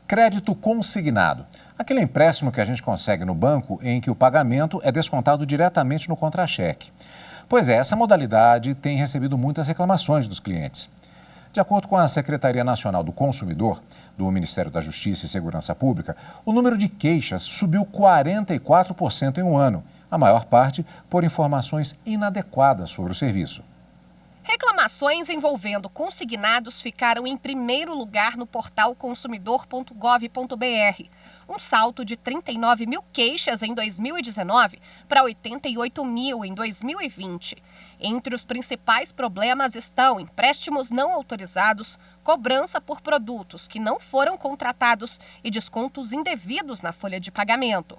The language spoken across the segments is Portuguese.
Crédito consignado. Aquele empréstimo que a gente consegue no banco em que o pagamento é descontado diretamente no contra-cheque. Pois é, essa modalidade tem recebido muitas reclamações dos clientes. De acordo com a Secretaria Nacional do Consumidor, do Ministério da Justiça e Segurança Pública, o número de queixas subiu 44% em um ano, a maior parte por informações inadequadas sobre o serviço. Reclamações envolvendo consignados ficaram em primeiro lugar no portal consumidor.gov.br, um salto de 39 mil queixas em 2019 para 88 mil em 2020. Entre os principais problemas estão empréstimos não autorizados, cobrança por produtos que não foram contratados e descontos indevidos na folha de pagamento.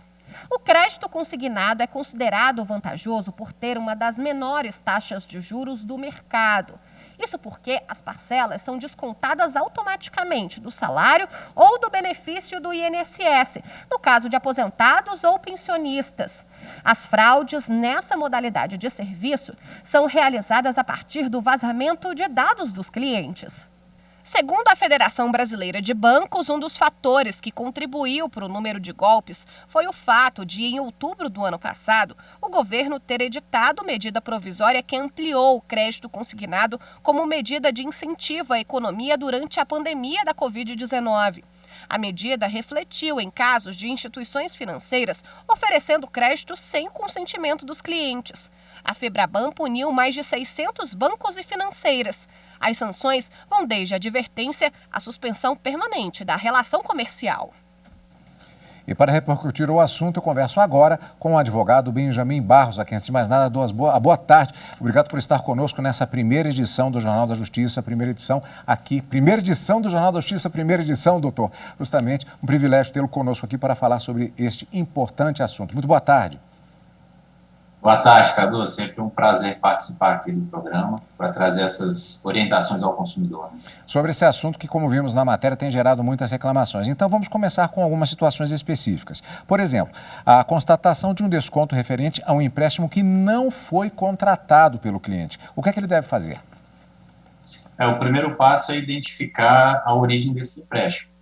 O crédito consignado é considerado vantajoso por ter uma das menores taxas de juros do mercado. Isso porque as parcelas são descontadas automaticamente do salário ou do benefício do INSS, no caso de aposentados ou pensionistas. As fraudes nessa modalidade de serviço são realizadas a partir do vazamento de dados dos clientes. Segundo a Federação Brasileira de Bancos, um dos fatores que contribuiu para o número de golpes foi o fato de, em outubro do ano passado, o governo ter editado medida provisória que ampliou o crédito consignado como medida de incentivo à economia durante a pandemia da Covid-19. A medida refletiu em casos de instituições financeiras oferecendo crédito sem consentimento dos clientes. A Febraban puniu mais de 600 bancos e financeiras. As sanções vão desde a advertência à suspensão permanente da relação comercial. E para repercutir o assunto, eu converso agora com o advogado Benjamin Barros, a quem, antes de mais nada, dou boa tarde. Obrigado por estar conosco nessa primeira edição do Jornal da Justiça, primeira edição, doutor. Justamente um privilégio tê-lo conosco aqui para falar sobre este importante assunto. Muito boa tarde. Boa tarde, Cadu. Sempre um prazer participar aqui do programa para trazer essas orientações ao consumidor. Sobre esse assunto que, como vimos na matéria, tem gerado muitas reclamações. Então, vamos começar com algumas situações específicas. Por exemplo, a constatação de um desconto referente a um empréstimo que não foi contratado pelo cliente. O que é que ele deve fazer? O primeiro passo é identificar a origem desse empréstimo.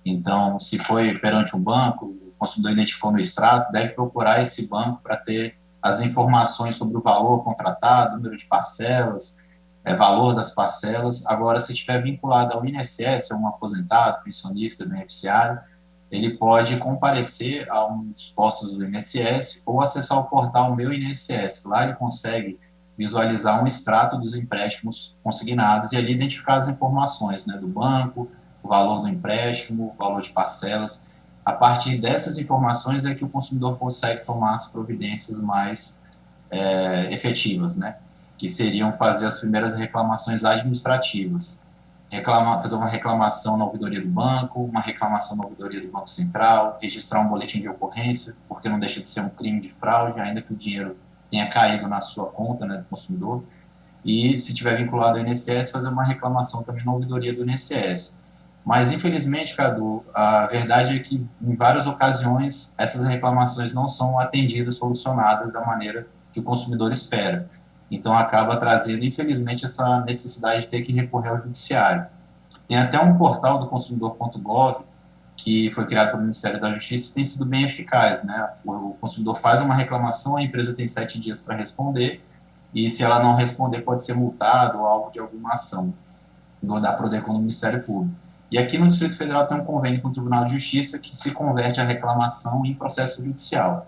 Então, se foi perante um banco, o consumidor identificou no extrato, deve procurar esse banco para ter as informações sobre o valor contratado, número de parcelas, valor das parcelas. Agora, se estiver vinculado ao INSS, a um aposentado, pensionista, beneficiário, ele pode comparecer a um dos postos do INSS ou acessar o portal Meu INSS. Lá ele consegue visualizar um extrato dos empréstimos consignados e ali identificar as informações, do banco, o valor do empréstimo, o valor de parcelas. A partir dessas informações é que o consumidor consegue tomar as providências mais efetivas, que seriam fazer as primeiras reclamações administrativas. Fazer uma reclamação na ouvidoria do banco, uma reclamação na ouvidoria do Banco Central, registrar um boletim de ocorrência, porque não deixa de ser um crime de fraude, ainda que o dinheiro tenha caído na sua conta, do consumidor. E, se tiver vinculado ao INSS, fazer uma reclamação também na ouvidoria do INSS. Mas, infelizmente, Cadu, a verdade é que, em várias ocasiões, essas reclamações não são atendidas, solucionadas da maneira que o consumidor espera. Então, acaba trazendo, infelizmente, essa necessidade de ter que recorrer ao judiciário. Tem até um portal do consumidor.gov, que foi criado pelo Ministério da Justiça, e tem sido bem eficaz. O consumidor faz uma reclamação, a empresa tem 7 dias para responder, e se ela não responder, pode ser multado ou alvo de alguma ação da Prodecon no Ministério Público. E aqui no Distrito Federal tem um convênio com o Tribunal de Justiça que se converte a reclamação em processo judicial.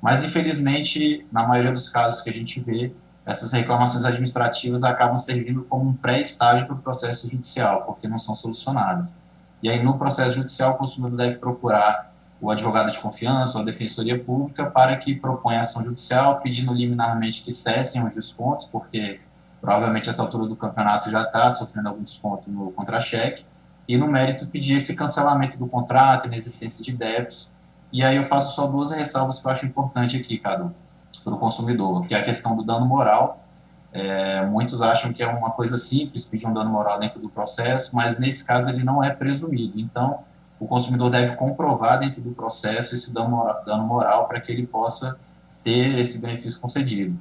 Mas, infelizmente, na maioria dos casos que a gente vê, essas reclamações administrativas acabam servindo como um pré-estágio para o processo judicial, porque não são solucionadas. E aí, no processo judicial, o consumidor deve procurar o advogado de confiança ou a defensoria pública para que proponha ação judicial, pedindo liminarmente que cessem os descontos, porque provavelmente essa altura do campeonato já está sofrendo algum desconto no contra-cheque, e no mérito pedir esse cancelamento do contrato, inexistência de débitos. E aí eu faço só 2 ressalvas que eu acho importante aqui, Cadu, para o consumidor, que é a questão do dano moral. Muitos acham que é uma coisa simples pedir um dano moral dentro do processo, mas nesse caso ele não é presumido. Então, o consumidor deve comprovar dentro do processo esse dano moral para que ele possa ter esse benefício concedido.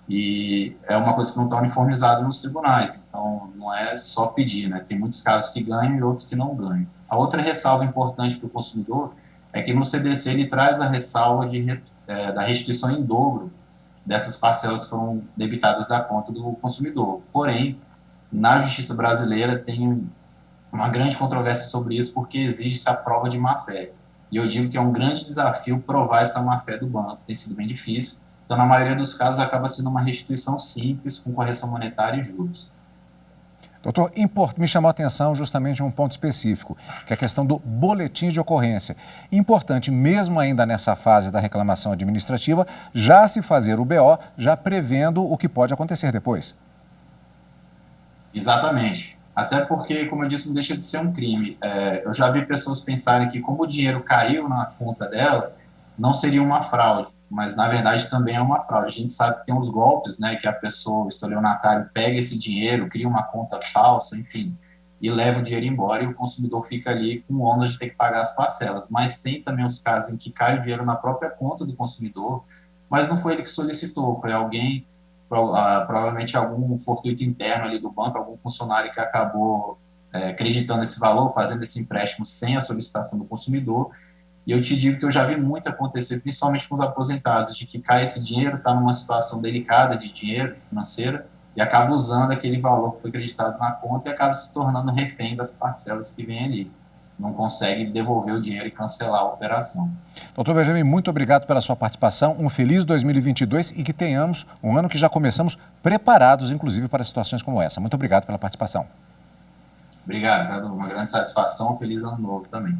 E é uma coisa que não está uniformizada nos tribunais, então não é só pedir, né? Tem muitos casos que ganham e outros que não ganham. A outra ressalva importante para o consumidor é que no CDC ele traz a ressalva da restituição em dobro dessas parcelas que foram debitadas da conta do consumidor. Porém, na justiça brasileira tem uma grande controvérsia sobre isso porque exige-se a prova de má-fé. E eu digo que é um grande desafio provar essa má-fé do banco, tem sido bem difícil. Então, na maioria dos casos, acaba sendo uma restituição simples, com correção monetária e juros. Doutor, me chamou a atenção justamente um ponto específico, que é a questão do boletim de ocorrência. Importante, mesmo ainda nessa fase da reclamação administrativa, já se fazer o BO, já prevendo o que pode acontecer depois. Exatamente. Até porque, como eu disse, não deixa de ser um crime. Eu já vi pessoas pensarem que, como o dinheiro caiu na conta dela, não seria uma fraude, mas na verdade também é uma fraude. A gente sabe que tem uns golpes, né, que a pessoa, o estelionatário, pega esse dinheiro, cria uma conta falsa, enfim, e leva o dinheiro embora e o consumidor fica ali com onda de ter que pagar as parcelas. Mas tem também os casos em que cai o dinheiro na própria conta do consumidor, mas não foi ele que solicitou, foi alguém, provavelmente algum fortuito interno ali do banco, algum funcionário que acabou acreditando nesse valor, fazendo esse empréstimo sem a solicitação do consumidor. E eu te digo que eu já vi muito acontecer, principalmente com os aposentados, de que cai esse dinheiro, está numa situação delicada de dinheiro, financeira, e acaba usando aquele valor que foi acreditado na conta e acaba se tornando refém das parcelas que vem ali. Não consegue devolver o dinheiro e cancelar a operação. Doutor Benjamin, muito obrigado pela sua participação. Um feliz 2022 e que tenhamos um ano que já começamos preparados, inclusive, para situações como essa. Muito obrigado pela participação. Obrigado, Cadu. Uma grande satisfação. Feliz ano novo também.